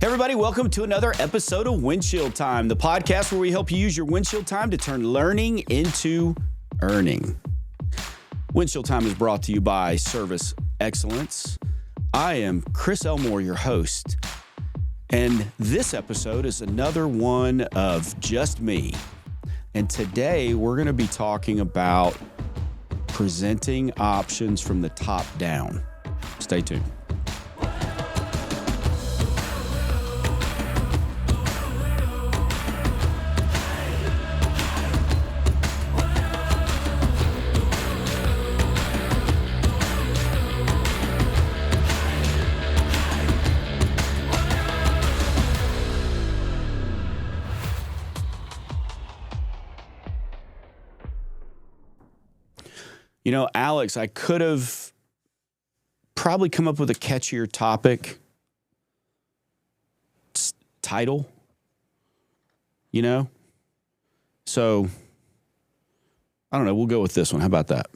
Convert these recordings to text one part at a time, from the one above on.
Hey everybody, welcome to another episode of Windshield Time, the podcast where we help you use your windshield time to turn learning into earning. Windshield Time is brought to you by Service Excellence. I am Chris Elmore, your host, and this episode is another one of just me. And today we're going to be talking about presenting options from the top down. Stay tuned. You know, Alex, I could have probably come up with a catchier topic, title, you know? So, I don't know. We'll go with this one. How about that?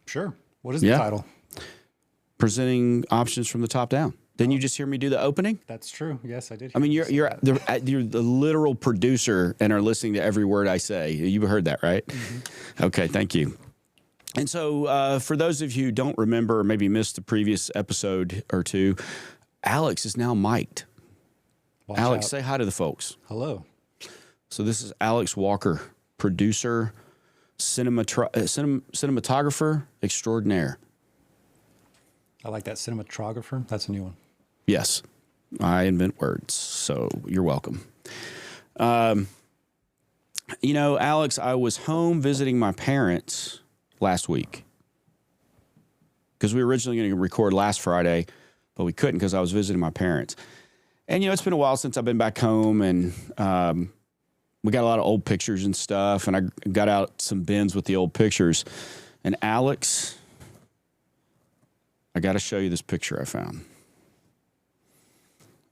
Sure. What is the title? Presenting options from the top down. Didn't you just hear me do the opening? That's true. Yes, I did. I mean, you're the literal producer and are listening to every word I say. You've heard that, right? Mm-hmm. Okay, thank you. And so for those of you who don't remember or maybe missed the previous episode or two, Alex is now mic'd. Watch Alex, out. say hi to the folks. Hello. So this is Alex Walker, producer, cinematographer extraordinaire. I like that cinematographer. That's a new one. Yes, I invent words, so you're welcome. You know, Alex, I was home visiting my parents last week because we were originally going to record last Friday, but we couldn't because I was visiting my parents. And, you know, it's been a while since I've been back home, and we got a lot of old pictures and stuff, and I got out some bins with the old pictures. And Alex, I got to show you this picture I found.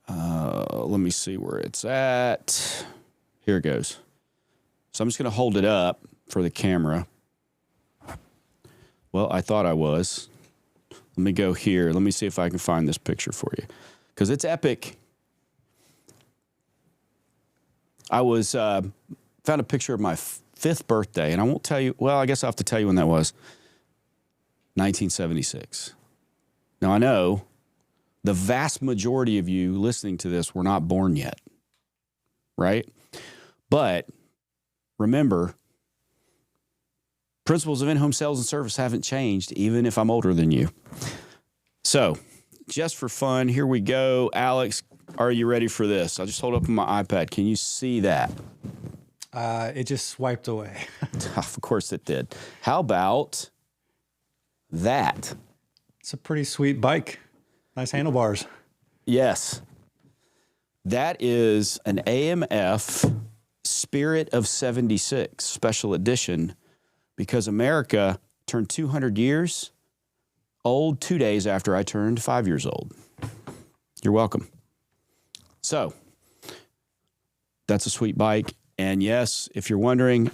Let me see where it's at. Here it goes. So I'm just going to hold it up for the camera. Well, I thought I was. Let me go here. Let me see if I can find this picture for you, because it's epic. I was found a picture of my fifth birthday, and I won't tell you. Well, I guess I'll have to tell you when that was. 1976. Now, I know the vast majority of you listening to this were not born yet, right? But remember, principles of in-home sales and service haven't changed, even if I'm older than you. So, just for fun, here we go. Alex, are you ready for this? I'll just hold up my iPad. Can you see that? It just swiped away. Of course it did. How about that? It's a pretty sweet bike. Nice handlebars. Yes. That is an AMF Spirit of 76 special edition, because America turned 200 years old 2 days after I turned 5 years old. You're welcome. So, that's a sweet bike. And yes, if you're wondering,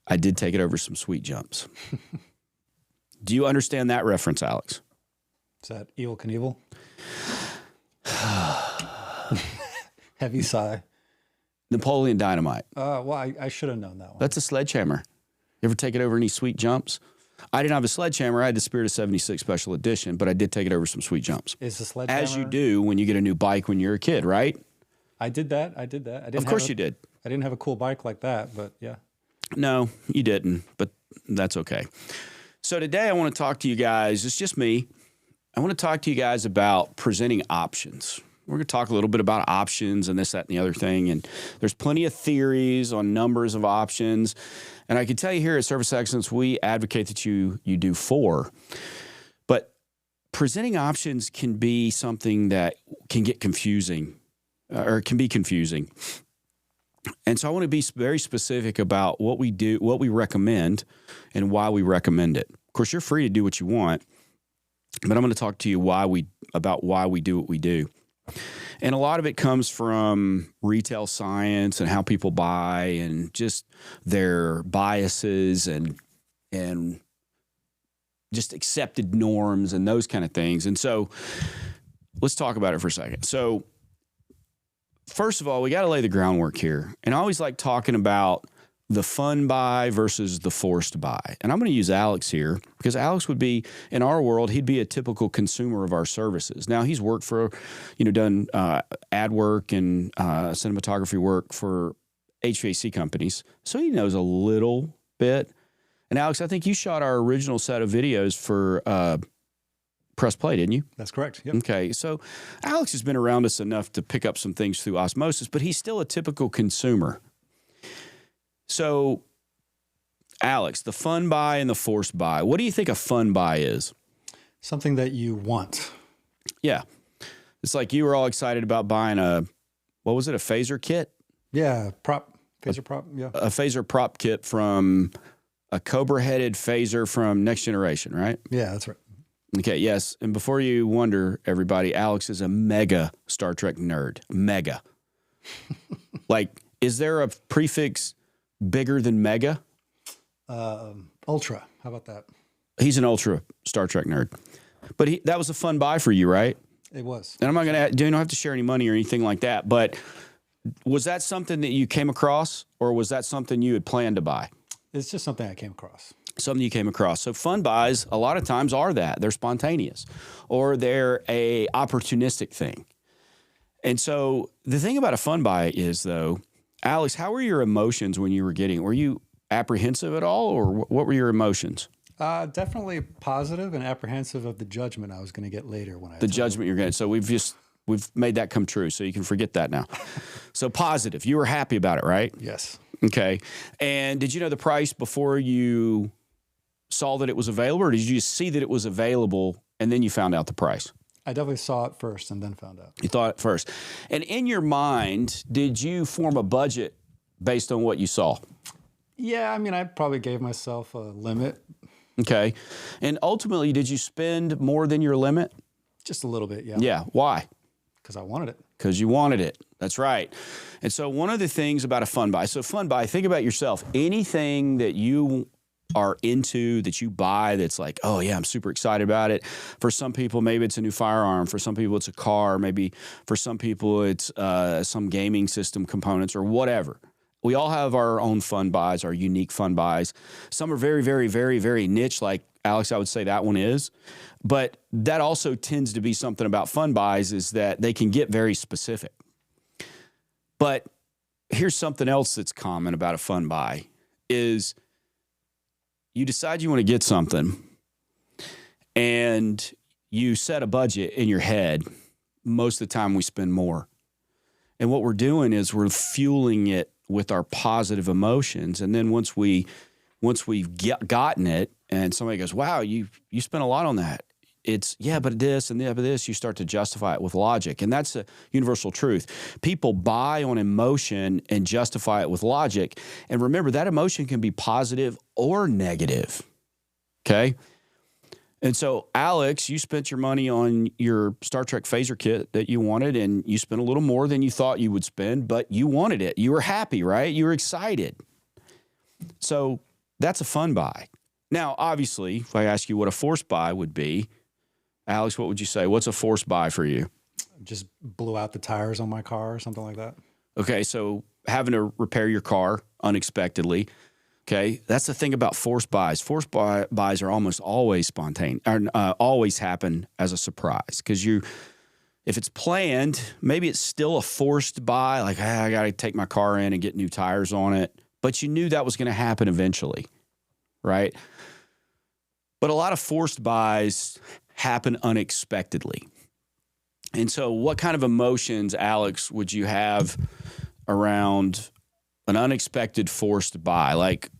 I did take it over some sweet jumps. Do you understand that reference, Alex? Is that Evel Knievel? Heavy sigh. Napoleon Dynamite. Well, I should have known that one. That's a sledgehammer. You ever take it over any sweet jumps? I didn't have a sledgehammer. I had the Spirit of 76 special edition, but I did take it over some sweet jumps. Is the sledgehammer? As you do when you get a new bike when you're a kid, right? I did that. Of course you did. I didn't have a cool bike like that, but yeah. No, you didn't, but that's okay. So today I want to talk to you guys. It's just me. I want to talk to you guys about presenting options. We're going to talk a little bit about options and this, that, and the other thing. And there's plenty of theories on numbers of options. And I can tell you here at Service Excellence, we advocate that you do 4. But presenting options can be something that can get confusing, or it can be confusing. And so I want to be very specific about what we do, what we recommend, and why we recommend it. Of course, you're free to do what you want, but I'm going to talk to you about why we do what we do. And a lot of it comes from retail science and how people buy and just their biases and just accepted norms and those kind of things. And so let's talk about it for a second. So first of all, we got to lay the groundwork here. And I always like talking about the fun buy versus the forced buy. And I'm going to use Alex here because Alex would be, in our world, he'd be a typical consumer of our services. Now, he's worked for, done ad work and cinematography work for HVAC companies. So he knows a little bit. And Alex, I think you shot our original set of videos for Press Play, didn't you? That's correct. Yep. Okay. So Alex has been around us enough to pick up some things through osmosis, but he's still a typical consumer. So, Alex, the fun buy and the forced buy. What do you think a fun buy is? Something that you want. Yeah. It's like you were all excited about buying a phaser kit? Yeah, phaser prop, yeah. A phaser prop kit from a Cobra-headed phaser from Next Generation, right? Yeah, that's right. Okay, yes. And before you wonder, everybody, Alex is a mega Star Trek nerd. Mega. Like, is there a prefix bigger than mega? Ultra. How about that? He's an ultra Star Trek nerd. But that was a fun buy for you, right? It was. And I'm not going to, you don't have to share any money or anything like that. But was that something that you came across, or was that something you had planned to buy? It's just something I came across. Something you came across. So fun buys a lot of times are that. They're spontaneous, or they're a opportunistic thing. And so the thing about a fun buy is, though, Alex, how were your emotions when you were getting? Were you apprehensive at all, or what were your emotions? Definitely positive and apprehensive of the judgment I was going to get later when I the judgment you're getting. So we've made that come true. So you can forget that now. So positive. You were happy about it, right? Yes. Okay. And did you know the price before you saw that it was available, or did you just see that it was available and then you found out the price? I definitely saw it first and then found out. You thought it first. And in your mind, did you form a budget based on what you saw? Yeah, I mean, I probably gave myself a limit. Okay. And ultimately, did you spend more than your limit? Just a little bit, yeah. Yeah. Why? Because I wanted it. Because you wanted it. That's right. And so one of the things about a fun buy, think about yourself. Anything that you are into, that you buy, that's like, oh yeah, I'm super excited about it. For some people, maybe it's a new firearm. For some people, it's a car. Maybe for some people, it's some gaming system components or whatever. We all have our own fun buys, our unique fun buys. Some are very, very, very, very niche, like Alex, I would say that one is. But that also tends to be something about fun buys, is that they can get very specific. But here's something else that's common about a fun buy is you decide you want to get something and you set a budget in your head. Most of the time we spend more. And what we're doing is we're fueling it with our positive emotions. And then once we've gotten it and somebody goes, wow, you spent a lot on that. It's, yeah, but this and yeah, but this, you start to justify it with logic. And that's a universal truth. People buy on emotion and justify it with logic. And remember, that emotion can be positive or negative. Okay? And so, Alex, you spent your money on your Star Trek phaser kit that you wanted, and you spent a little more than you thought you would spend, but you wanted it. You were happy, right? You were excited. So that's a fun buy. Now, obviously, if I ask you what a forced buy would be, Alex, what would you say? What's a forced buy for you? Just blew out the tires on my car or something like that. Okay, so having to repair your car unexpectedly. Okay, that's the thing about forced buys. Forced buys are almost always spontaneous, or always happen as a surprise. Because if it's planned, maybe it's still a forced buy. Like, I got to take my car in and get new tires on it. But you knew that was going to happen eventually, right? But a lot of forced buys happen unexpectedly. And so what kind of emotions, Alex, would you have around an unexpected forced buy? Like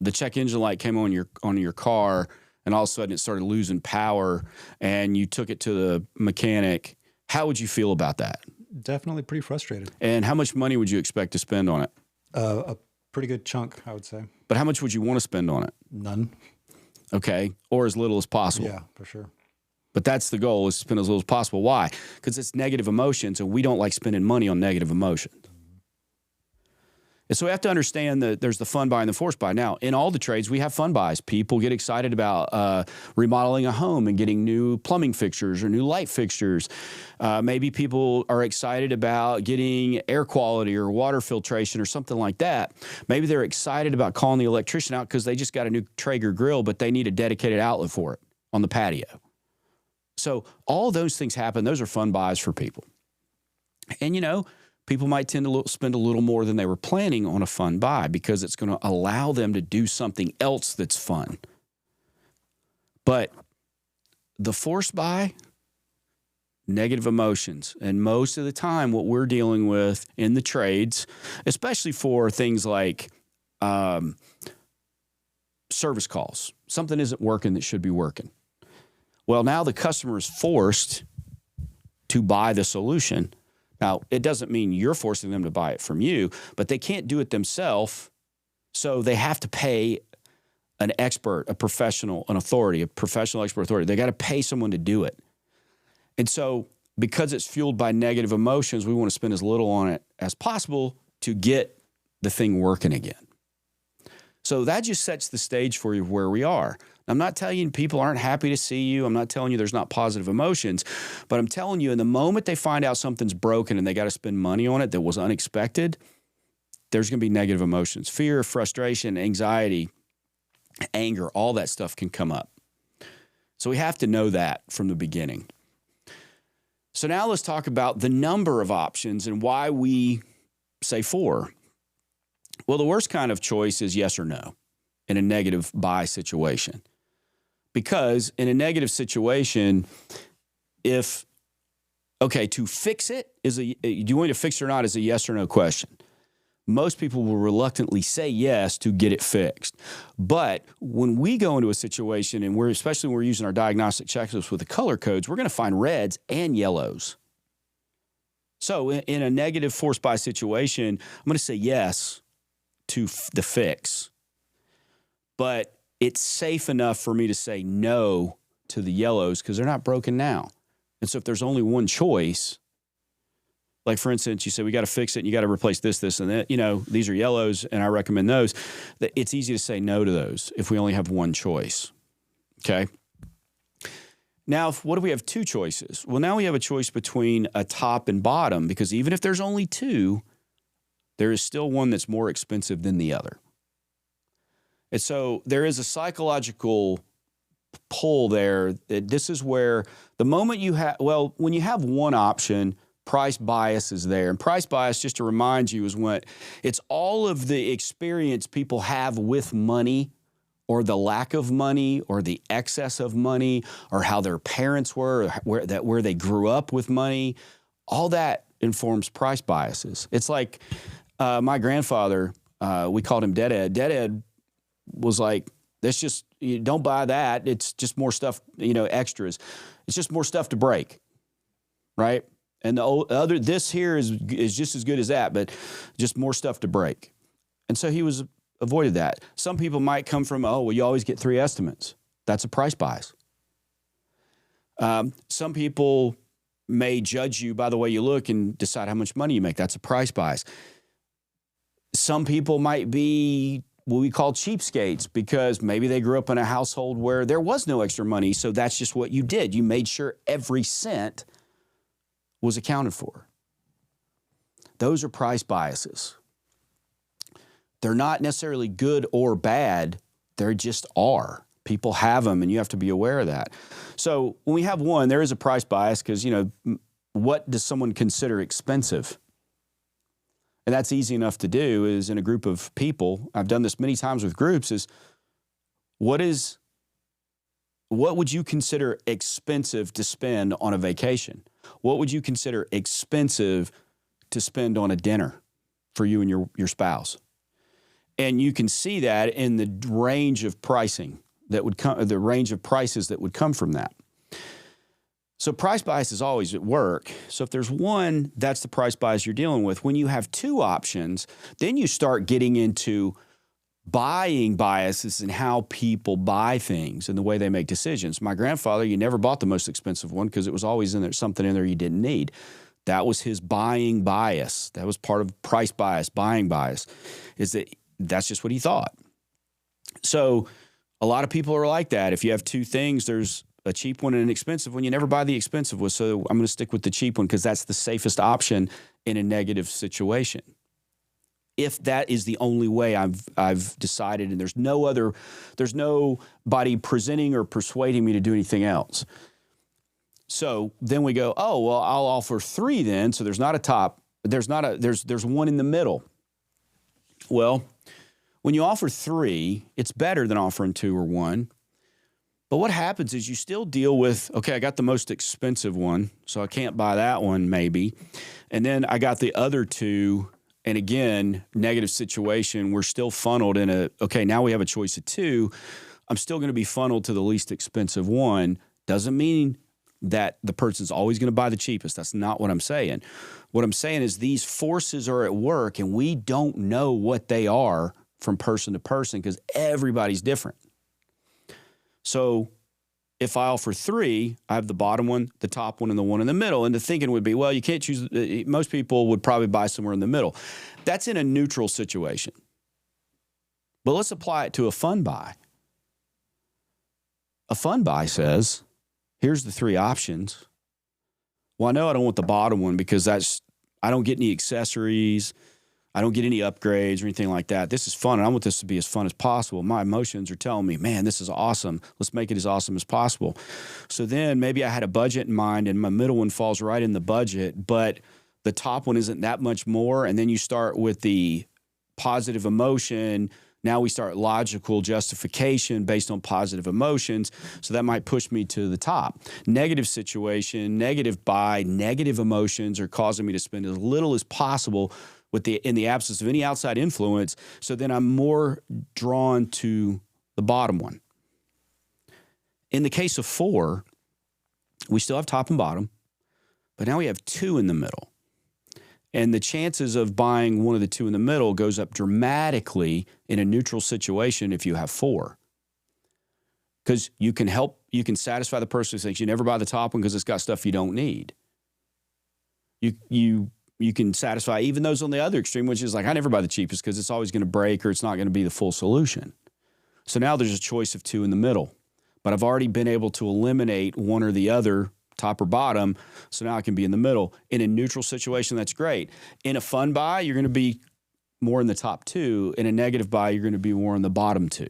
the check engine light came on your car and all of a sudden it started losing power and you took it to the mechanic. How would you feel about that? Definitely pretty frustrated. And how much money would you expect to spend on it? A pretty good chunk, I would say. But how much would you want to spend on it? None. Okay. Or as little as possible. Yeah, for sure. But that's the goal, is to spend as little as possible. Why? Because it's negative emotions, and we don't like spending money on negative emotions. And so we have to understand that there's the fun buy and the forced buy. Now, in all the trades, we have fun buys. People get excited about remodeling a home and getting new plumbing fixtures or new light fixtures. Maybe people are excited about getting air quality or water filtration or something like that. Maybe they're excited about calling the electrician out because they just got a new Traeger grill, but they need a dedicated outlet for it on the patio. So all those things happen. Those are fun buys for people. And, people might tend to spend a little more than they were planning on a fun buy because it's going to allow them to do something else that's fun. But the forced buy, negative emotions. And most of the time, what we're dealing with in the trades, especially for things like service calls, something isn't working that should be working. Well, now the customer is forced to buy the solution. Now, it doesn't mean you're forcing them to buy it from you, but they can't do it themselves, so they have to pay an expert, a professional, an authority, a professional expert authority. They got to pay someone to do it. And so because it's fueled by negative emotions, we want to spend as little on it as possible to get the thing working again. So that just sets the stage for you where we are. I'm not telling you people aren't happy to see you. I'm not telling you there's not positive emotions, but I'm telling you in the moment they find out something's broken and they got to spend money on it that was unexpected, there's going to be negative emotions. Fear, frustration, anxiety, anger, all that stuff can come up. So we have to know that from the beginning. So now let's talk about the number of options and why we say 4. Well, the worst kind of choice is yes or no in a negative buy situation. Because in a negative situation, to fix it do you want me to fix it or not is a yes or no question. Most people will reluctantly say yes to get it fixed. But when we go into a situation, and especially when we're using our diagnostic checklist with the color codes, we're going to find reds and yellows. So in a negative forced buy situation, I'm going to say yes to the fix. But it's safe enough for me to say no to the yellows because they're not broken now. And so if there's only one choice, like for instance, you say we got to fix it and you got to replace this, and that, these are yellows and I recommend those, that it's easy to say no to those if we only have one choice. Okay. Now, what do we have 2 choices? Well, now we have a choice between a top and bottom because even if there's only 2, there is still one that's more expensive than the other. And so there is a psychological pull there that this is where the moment when you have one option, price bias is there. And price bias, just to remind you, is when it's all of the experience people have with money or the lack of money or the excess of money or how their parents were, or where they grew up with money. All that informs price biases. It's like my grandfather, we called him Dead Ed. Dead Ed was like, you don't buy that. It's just more stuff, extras. It's just more stuff to break, right? And this here is just as good as that, but just more stuff to break. And so he avoided that. Some people might come from, you always get 3 estimates. That's a price bias. Some people may judge you by the way you look and decide how much money you make. That's a price bias. Some people might be what we call cheapskates because maybe they grew up in a household where there was no extra money, so that's just what you did. You made sure every cent was accounted for. Those are price biases. They're not necessarily good or bad. They just are. People have them, and you have to be aware of that. So when we have one, there is a price bias because, what does someone consider expensive? And that's easy enough to do is in a group of people. I've done this many times with groups is what would you consider expensive to spend on a vacation? What would you consider expensive to spend on a dinner for you and your spouse? And you can see that in the range of pricing that would come, the range of prices that would come from that. So price bias is always at work. So if there's one, that's the price bias you're dealing with. When you have 2 options, then you start getting into buying biases and how people buy things and the way they make decisions. My grandfather, you never bought the most expensive one because it was always in there, something in there you didn't need. That was his buying bias. That was part of price bias, buying bias, is that that's just what he thought. So a lot of people are like that. If you have two things, there's a cheap one and an expensive one. You never buy the expensive one. So I'm going to stick with the cheap one because that's the safest option in a negative situation. If that is the only way I've decided, and there's nobody presenting or persuading me to do anything else. So then we go, oh, well, I'll offer 3 then. So there's not a top, there's one in the middle. Well, when you offer 3, it's better than offering 2 or 1. But what happens is you still deal with, okay, I got the most expensive one, so I can't buy that one maybe. And then I got the other 2, and again, negative situation, we're still funneled in okay, now we have a choice of 2. I'm still going to be funneled to the least expensive one. Doesn't mean that the person's always going to buy the cheapest. That's not what I'm saying. What I'm saying is these forces are at work, and we don't know what they are from person to person because everybody's different. So if I offer 3, I have the bottom one, the top one, and the one in the middle. And the thinking would be, well, you can't choose. Most people would probably buy somewhere in the middle. That's in a neutral situation. But let's apply it to a fun buy. A fun buy says, here's the 3 options. Well, I know I don't want the bottom one because I don't get any accessories. I don't get any upgrades or anything like that. This is fun, and I want this to be as fun as possible. My emotions are telling me, man, this is awesome. Let's make it as awesome as possible. So then maybe I had a budget in mind, and my middle one falls right in the budget, but the top one isn't that much more. And then you start with the positive emotion. Now we start logical justification based on positive emotions. So that might push me to the top. Negative situation, negative buy, negative emotions are causing me to spend as little as possible in the absence of any outside influence. So then I'm more drawn to the bottom one. In the case of 4, we still have top and bottom, but now we have 2 in the middle. And the chances of buying one of the 2 in the middle goes up dramatically in a neutral situation if you have 4. Because you can satisfy the person who thinks you never buy the top one because it's got stuff you don't need. You can satisfy even those on the other extreme, which is like, I never buy the cheapest because it's always going to break or it's not going to be the full solution. So now there's a choice of 2 in the middle. But I've already been able to eliminate one or the other, top or bottom, so now I can be in the middle. In a neutral situation, that's great. In a fun buy, you're going to be more in the top 2. In a negative buy, you're going to be more in the bottom 2.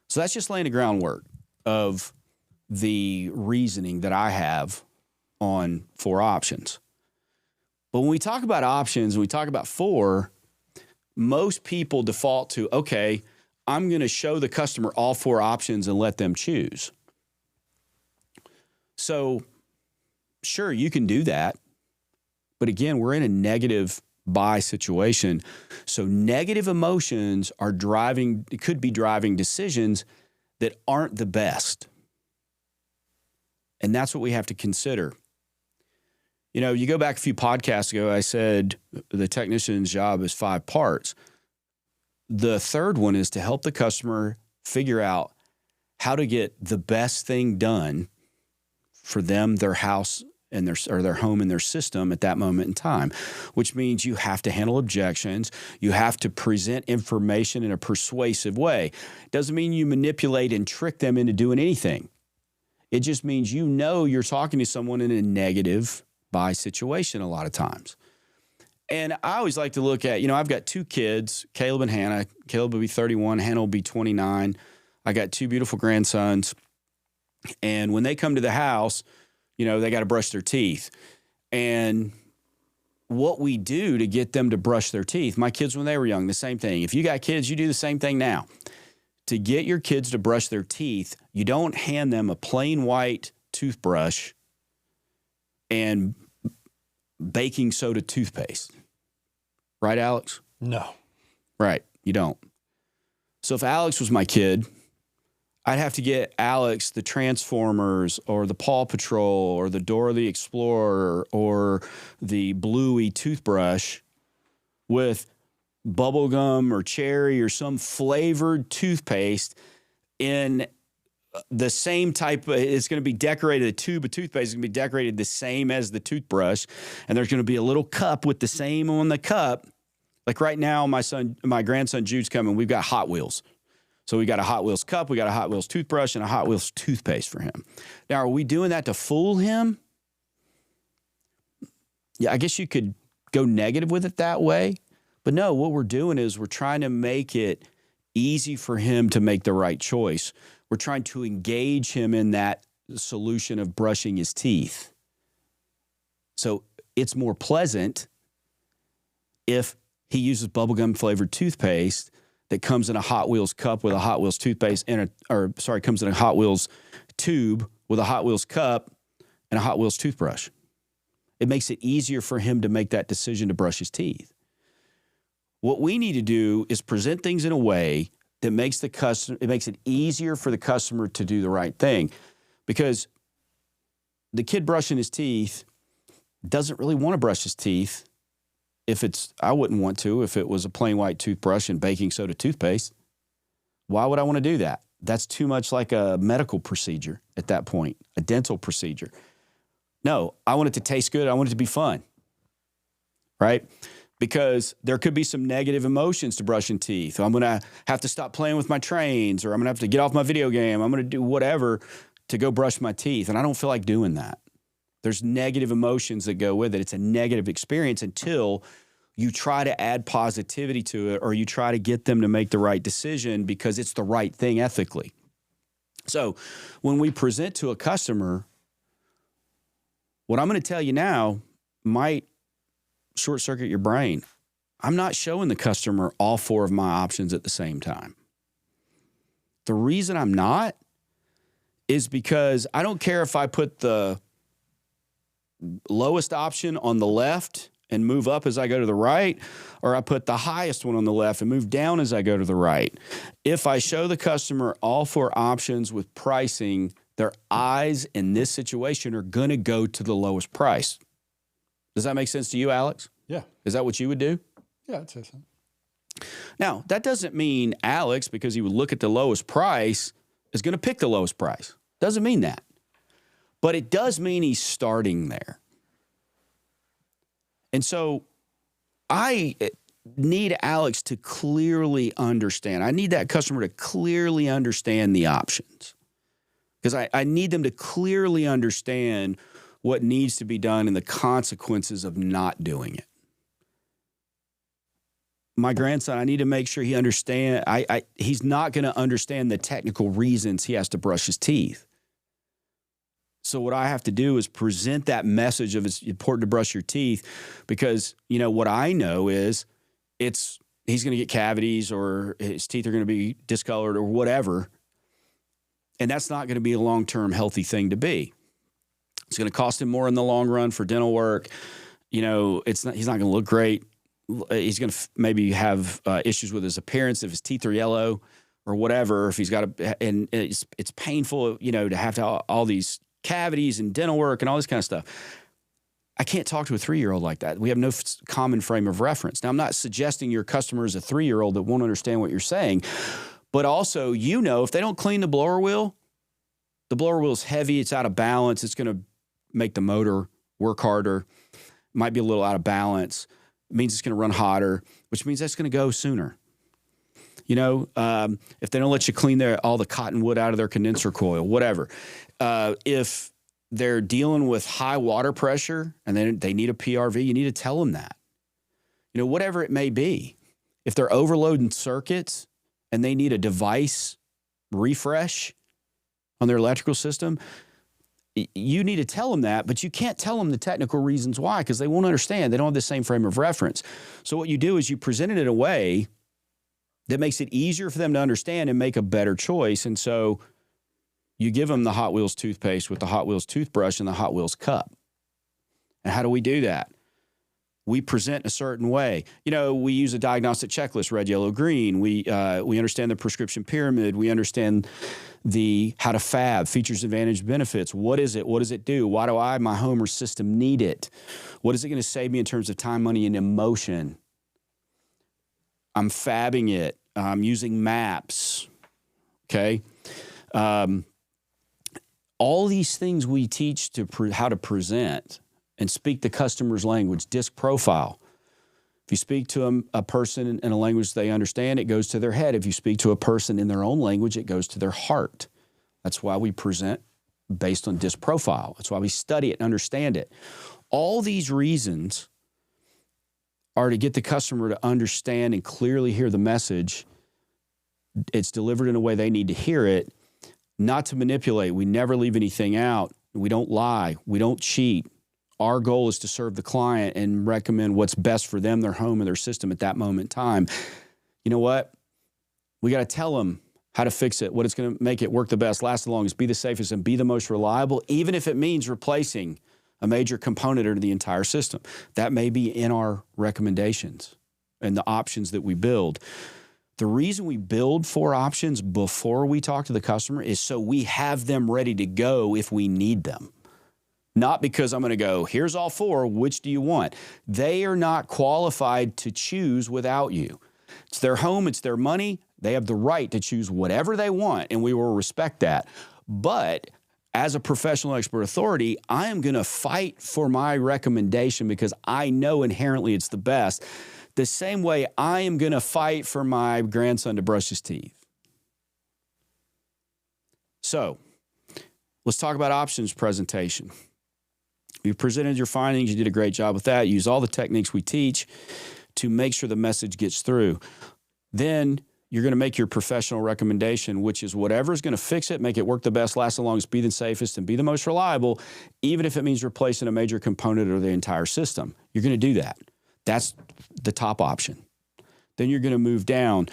So that's just laying the groundwork of the reasoning that I have on 4 options. But when we talk about options, when we talk about 4, most people default to, okay, I'm going to show the customer all 4 options and let them choose. So, sure, you can do that. But again, we're in a negative buy situation. So negative emotions could be driving decisions that aren't the best. And that's what we have to consider. You know, you go back a few podcasts ago, I said the technician's job is 5 parts. The third one is to help the customer figure out how to get the best thing done for them, their house, and their home and their system at that moment in time, which means you have to handle objections. You have to present information in a persuasive way. Doesn't mean you manipulate and trick them into doing anything. It just means you're talking to someone in a negative buy situation a lot of times. And I always like to look at, I've got 2 kids, Caleb and Hannah. Caleb will be 31, Hannah will be 29. I got 2 beautiful grandsons. And when they come to the house, they got to brush their teeth. And what we do to get them to brush their teeth, my kids when they were young, the same thing. If you got kids, you do the same thing now. To get your kids to brush their teeth, you don't hand them a plain white toothbrush and baking soda toothpaste. Right, Alex? No. Right, you don't. So if Alex was my kid, I'd have to get Alex the Transformers or the Paw Patrol or the Dora the Explorer or the Bluey toothbrush with bubblegum or cherry or some flavored toothpaste in the same type. It's going to be decorated. The tube of toothpaste is going to be decorated the same as the toothbrush, and there's going to be a little cup with the same on the cup. Like right now, my grandson Jude's coming. We've got Hot Wheels. So we got a Hot Wheels cup, we got a Hot Wheels toothbrush, and a Hot Wheels toothpaste for him. Now, are we doing that to fool him? Yeah, I guess you could go negative with it that way. But no, what we're doing is we're trying to make it easy for him to make the right choice. We're trying to engage him in that solution of brushing his teeth. So it's more pleasant if he uses bubblegum flavored toothpaste that comes in a Hot Wheels cup with a Hot Wheels toothpaste comes in a Hot Wheels tube with a Hot Wheels cup and a Hot Wheels toothbrush. It makes it easier for him to make that decision to brush his teeth. What we need to do is present things in a way that makes it easier for the customer to do the right thing, because the kid brushing his teeth doesn't really want to brush his teeth. I wouldn't want to if it was a plain white toothbrush and baking soda toothpaste. Why would I want to do that? That's too much like a medical procedure at that point, a dental procedure. No, I want it to taste good. I want it to be fun, right? Because there could be some negative emotions to brushing teeth. I'm going to have to stop playing with my trains, or I'm going to have to get off my video game. I'm going to do whatever to go brush my teeth, and I don't feel like doing that. There's negative emotions that go with it. It's a negative experience until you try to add positivity to it, or you try to get them to make the right decision because it's the right thing ethically. So when we present to a customer, what I'm going to tell you now might short circuit your brain. I'm not showing the customer all four of my options at the same time. The reason I'm not is because I don't care if I put the lowest option on the left and move up as I go to the right, or I put the highest one on the left and move down as I go to the right. If I show the customer all four options with pricing, their eyes in this situation are going to go to the lowest price. Does that make sense to you, Alex? Yeah. Is that what you would do? Yeah, I'd say so. Now, that doesn't mean Alex, because he would look at the lowest price, is going to pick the lowest price. Doesn't mean that. But it does mean he's starting there. And so I need Alex to clearly understand. I need that customer to clearly understand the options, because I need them to clearly understand what needs to be done and the consequences of not doing it. My grandson, I need to make sure he understands. He's not going to understand the technical reasons he has to brush his teeth. So what I have to do is present that message of it's important to brush your teeth, because, what I know is he's going to get cavities, or his teeth are going to be discolored, or whatever. And that's not going to be a long-term healthy thing to be. It's going to cost him more in the long run for dental work. He's not going to look great. He's going to maybe have issues with his appearance if his teeth are yellow or whatever. If he's got and it's painful, to have all these cavities and dental work and all this kind of stuff. I can't talk to a 3-year-old like that. We have no common frame of reference. Now, I'm not suggesting your customer is a 3-year-old that won't understand what you're saying, but also, if they don't clean the blower wheel's heavy, it's out of balance, it's going to make the motor work harder, might be a little out of balance. It means it's going to run hotter, which means that's going to go sooner. If they don't let you clean all the cotton wood out of their condenser coil, whatever. If they're dealing with high water pressure and they need a PRV, you need to tell them that. Whatever it may be. If they're overloading circuits and they need a device refresh on their electrical system, you need to tell them that, but you can't tell them the technical reasons why, because they won't understand. They don't have the same frame of reference. So what you do is you present it in a way that makes it easier for them to understand and make a better choice. And so you give them the Hot Wheels toothpaste with the Hot Wheels toothbrush and the Hot Wheels cup. And how do we do that? We present a certain way. We use a diagnostic checklist, red, yellow, green. We understand the prescription pyramid. We understand how to fab, features, advantage, benefits. What is it? What does it do? Why do my home or system need it? What is it going to save me in terms of time, money, and emotion? I'm fabbing it. I'm using maps. Okay. All these things we teach to how to present and speak the customer's language, disc profile. If you speak to a person in a language they understand, it goes to their head. If you speak to a person in their own language, it goes to their heart. That's why we present based on disc profile. That's why we study it and understand it. All these reasons are to get the customer to understand and clearly hear the message. It's delivered in a way they need to hear it, not to manipulate. We never leave anything out. We don't lie. We don't cheat. Our goal is to serve the client and recommend what's best for them, their home, and their system at that moment in time. You know what? We got to tell them how to fix it, what it's going to make it work the best, last the longest, be the safest, and be the most reliable, even if it means replacing a major component of the entire system. That may be in our recommendations and the options that we build. The reason we build 4 options before we talk to the customer is so we have them ready to go if we need them. Not because I'm going to go, here's all 4, which do you want? They are not qualified to choose without you. It's their home, it's their money. They have the right to choose whatever they want, and we will respect that. But as a professional expert authority, I am going to fight for my recommendation because I know inherently it's the best. The same way I am going to fight for my grandson to brush his teeth. So let's talk about options presentation. You presented your findings. You did a great job with that. Use all the techniques we teach to make sure the message gets through. Then you're going to make your professional recommendation, which is whatever is going to fix it, make it work the best, last the longest, be the safest, and be the most reliable, even if it means replacing a major component of the entire system. You're going to do that. That's the top option. Then you're going to move down.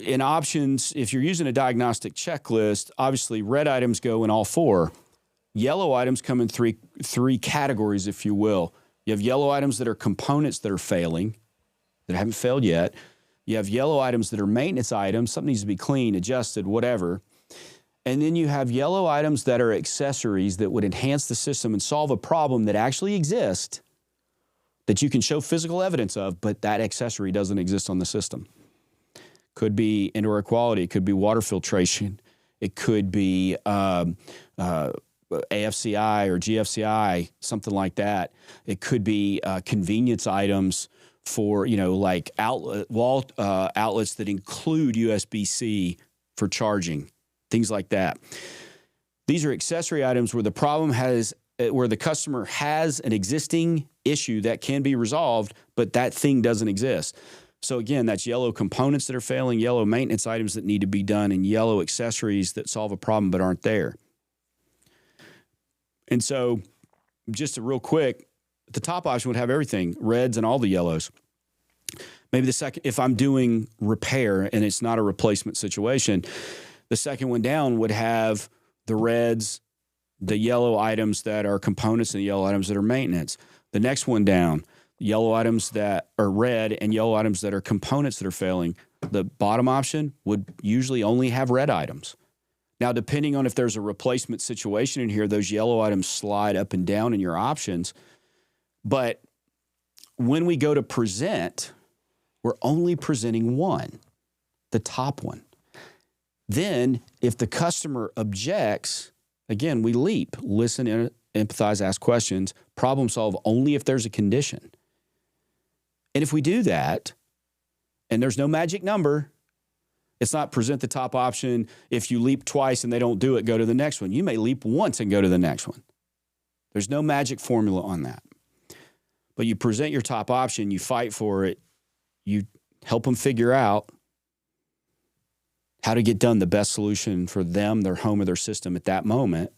In options, if you're using a diagnostic checklist, obviously red items go in all 4. Yellow items come in three categories, if you will. You have yellow items that are components that are failing, that haven't failed yet. You have yellow items that are maintenance items. Something needs to be cleaned, adjusted, whatever. And then you have yellow items that are accessories that would enhance the system and solve a problem that actually exists, that you can show physical evidence of, but that accessory doesn't exist on the system. Could be indoor air quality. It could be water filtration. It could be AFCI or GFCI, something like that. It could be convenience items for, like wall outlets that include USB-C for charging, things like that. These are accessory items where where the customer has an existing issue that can be resolved, but that thing doesn't exist. So again, that's yellow components that are failing, yellow maintenance items that need to be done, and yellow accessories that solve a problem but aren't there. And so just real quick, the top option would have everything, reds and all the yellows. Maybe the second, if I'm doing repair and it's not a replacement situation, the second one down would have the reds, the yellow items that are components, and the yellow items that are maintenance. The next one down, yellow items that are red and yellow items that are components that are failing. The bottom option would usually only have red items. Now, depending on if there's a replacement situation in here, those yellow items slide up and down in your options. But when we go to present, we're only presenting one, the top one. Then, if the customer objects, again, we leap, listen, empathize, ask questions, problem solve only if there's a condition. And if we do that, and there's no magic number, it's not present the top option. If you leap twice and they don't do it, go to the next one. You may leap once and go to the next one. There's no magic formula on that. But you present your top option, you fight for it, you help them figure out how to get done the best solution for them, their home, or their system at that moment.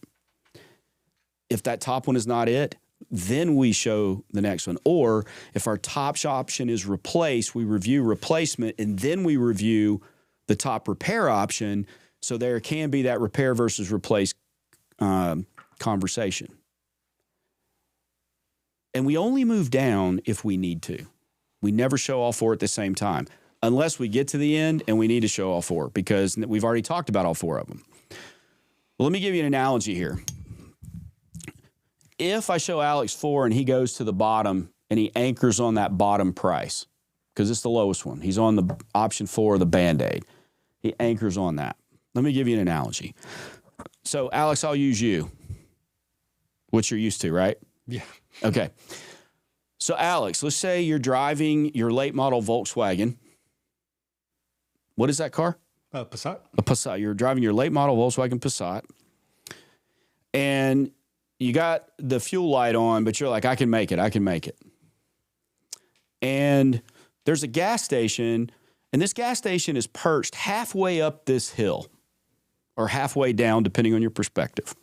If that top one is not it, then we show the next one. Or if our top option is replace, we review replacement, and then we review the top repair option, so there can be that repair versus replace conversation. And we only move down if we need to. We never show all 4 at the same time, unless we get to the end and we need to show all 4, because we've already talked about all 4 of them. Well, let me give you an analogy here. If I show Alex 4 and he goes to the bottom and he anchors on that bottom price, because it's the lowest one. He's on the option 4, the Band-Aid. He anchors on that. Let me give you an analogy. So, Alex, I'll use you, which you're used to, right? Yeah. Okay. So, Alex, let's say you're driving your late model Volkswagen. What is that car? Passat. A Passat. You're driving your late model Volkswagen Passat. And you got the fuel light on, but you're like, I can make it. And there's a gas station, and this gas station is perched halfway up this hill or halfway down, depending on your perspective.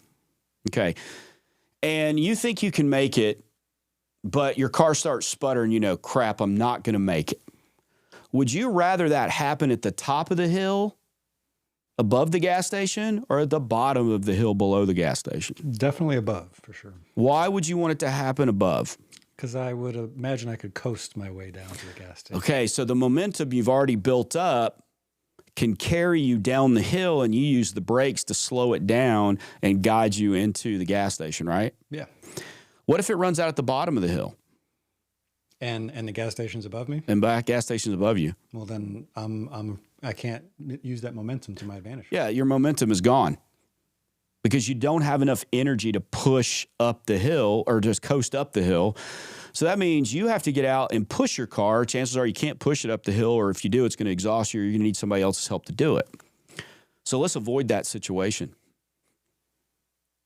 Okay. And you think you can make it, but your car starts sputtering, crap, I'm not going to make it. Would you rather that happen at the top of the hill above the gas station or at the bottom of the hill below the gas station? Definitely above, for sure. Why would you want it to happen above? Because I would imagine I could coast my way down to the gas station. Okay, so the momentum you've already built up can carry you down the hill, and you use the brakes to slow it down and guide you into the gas station, right? Yeah. What if it runs out at the bottom of the hill? And the gas station's above me? And back gas station's above you. Well, then I can't use that momentum to my advantage. Yeah, your momentum is gone because you don't have enough energy to push up the hill or just coast up the hill. So that means you have to get out and push your car. Chances are you can't push it up the hill, or if you do, it's going to exhaust you, or you're going to need somebody else's help to do it. So let's avoid that situation.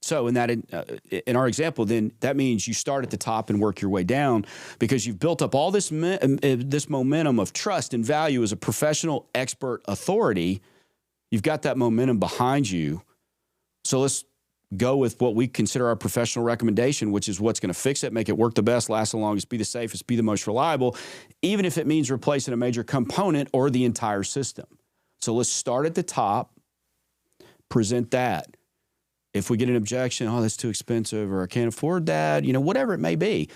So in our example, then that means you start at the top and work your way down because you've built up all this momentum of trust and value as a professional expert authority. You've got that momentum behind you. So let's go with what we consider our professional recommendation, which is what's going to fix it, make it work the best, last the longest, be the safest, be the most reliable, even if it means replacing a major component or the entire system. So let's start at the top, present that. If we get an objection, oh, that's too expensive, or I can't afford that, whatever it may be,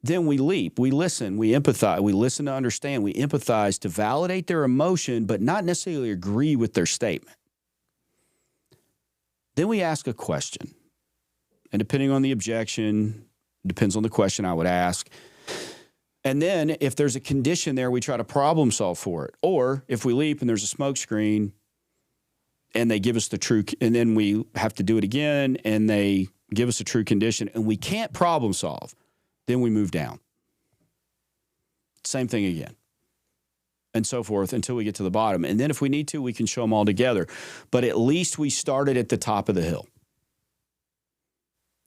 then we leap, we listen, we empathize, we listen to understand, we empathize to validate their emotion, but not necessarily agree with their statement. Then we ask a question. And depending on the objection, depends on the question I would ask. And then if there's a condition there, we try to problem solve for it. Or if we leap and there's a smoke screen, and they give us the true, and then we have to do it again, and they give us a true condition, and we can't problem solve, then we move down. Same thing again, and so forth until we get to the bottom. And then if we need to, we can show them all together. But at least we started at the top of the hill.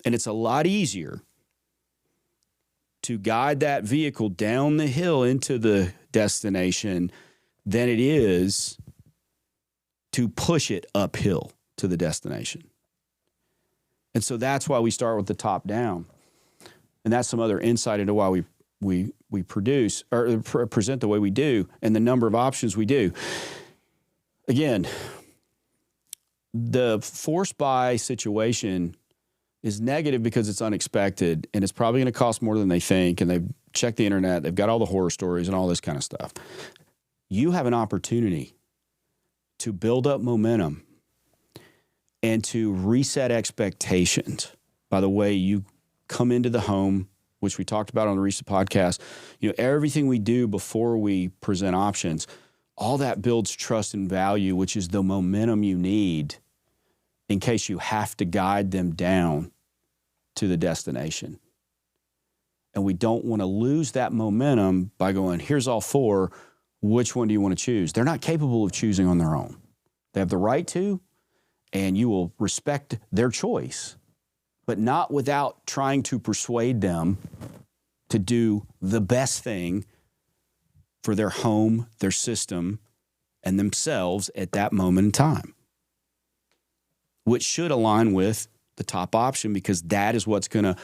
And it's a lot easier to guide that vehicle down the hill into the destination than it is to push it uphill to the destination. And so that's why we start with the top down. And that's some other insight into why we produce or present the way we do and the number of options we do. Again, the forced buy situation is negative because it's unexpected, and it's probably going to cost more than they think, and they've checked the internet, they've got all the horror stories and all this kind of stuff. You have an opportunity to build up momentum and to reset expectations by the way you come into the home, which we talked about on the recent podcast. Everything we do before we present options, all that builds trust and value, which is the momentum you need in case you have to guide them down to the destination. And we don't want to lose that momentum by going, here's all four. Which one do you want to choose? They're not capable of choosing on their own. They have the right to, and you will respect their choice, but not without trying to persuade them to do the best thing for their home, their system, and themselves at that moment in time, which should align with the top option because that is what's going to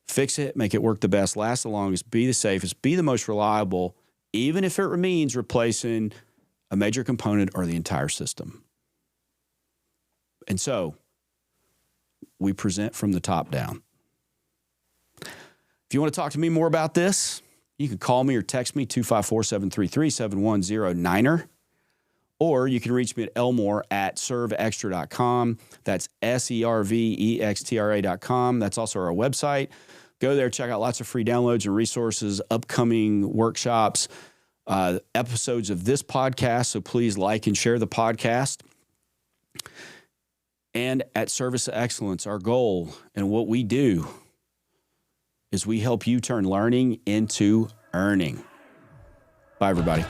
fix it, make it work the best, last the longest, be the safest, be the most reliable, even if it means replacing a major component or the entire system. And so we present from the top down. If you want to talk to me more about this, you can call me or text me 254-733-7109, or you can reach me at Elmore at serveextra.com. That's servextra.com. That's also our website. Go there, check out lots of free downloads and resources, upcoming workshops, episodes of this podcast. So please like and share the podcast. And at Service of Excellence, our goal and what we do is we help you turn learning into earning. Bye, everybody.